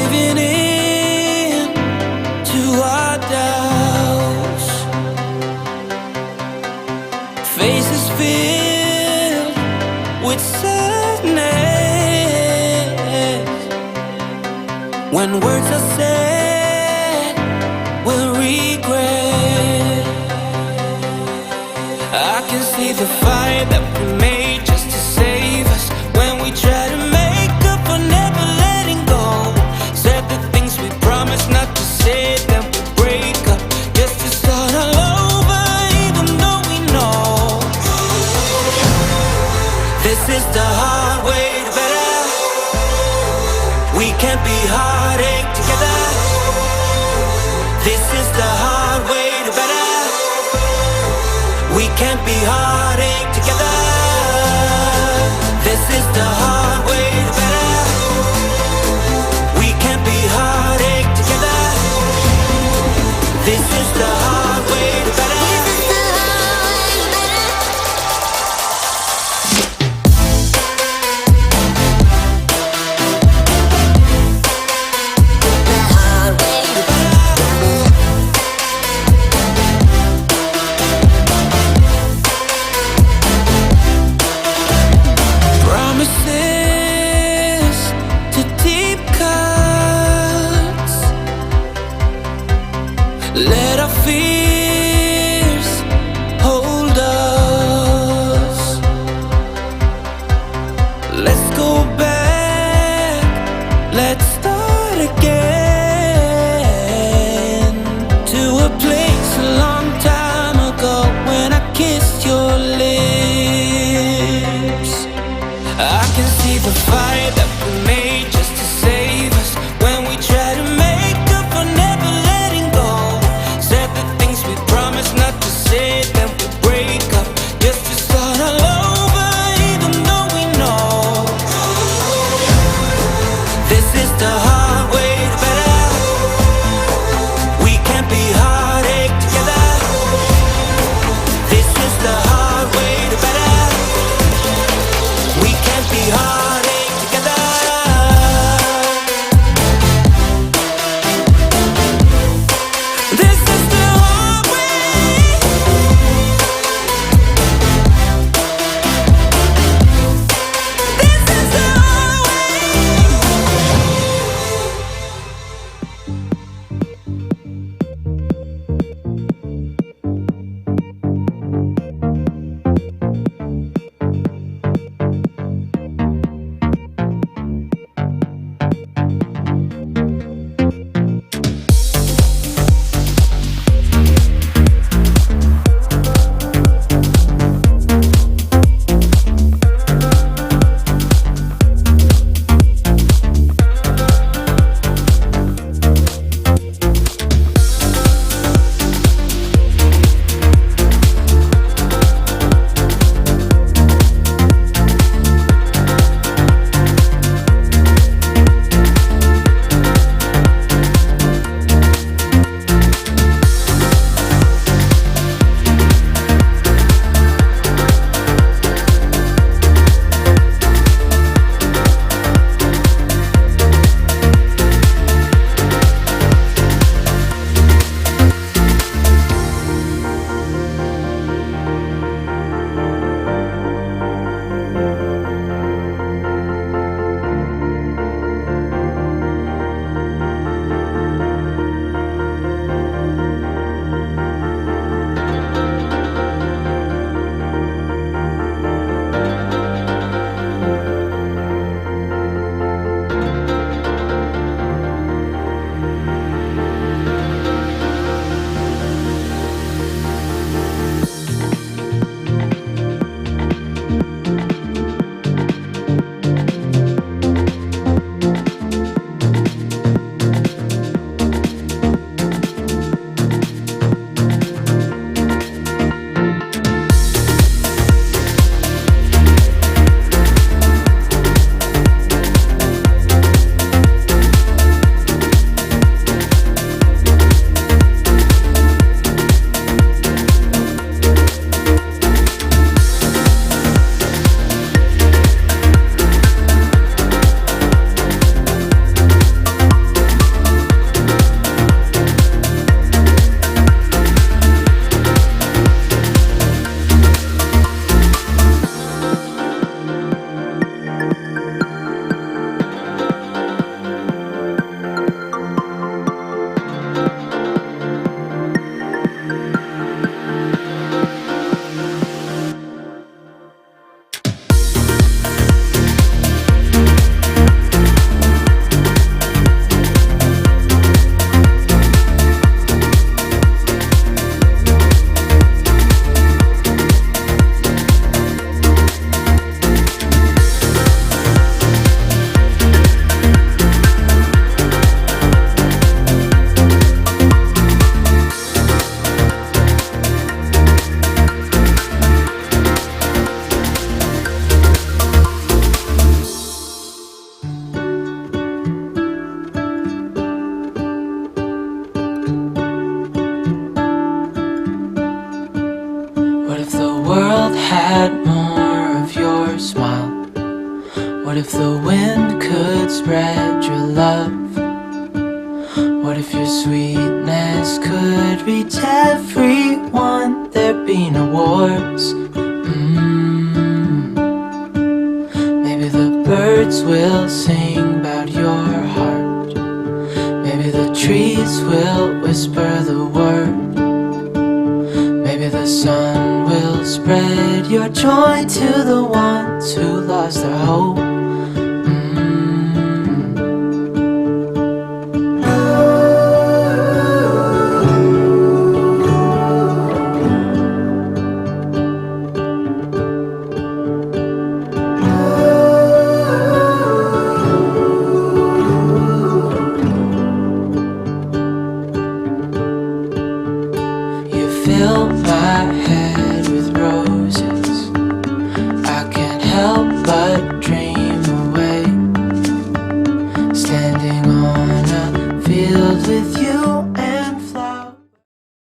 Giving in to our doubts, faces filled with sadness. When words are said, we'll regret. I can see the fire that we made just to save us. When we try to make up for never letting go, said the things we promised not to say, then we break up just to start all over, even though we know this is the hard way to better. We can't be heartache together. This is the hard way to better. We can't be heartache together. This is the hard way to better. We can't be heartache together. This is the hard way to better. Promises to deep cuts. Let our fears hold us. Let's go back. Let's start again to a place a long time ago when I kissed your lips. I can see the fire that we made just to save us. When we try to make up for never letting go, said the things had more of your smile? What if the wind could spread your love? What if your sweetness could reach everyone? There'd be no wars. Maybe the birds will sing about your heart. Maybe the trees will whisper the word. Maybe the sun will spread your joy to the ones who lost their hope.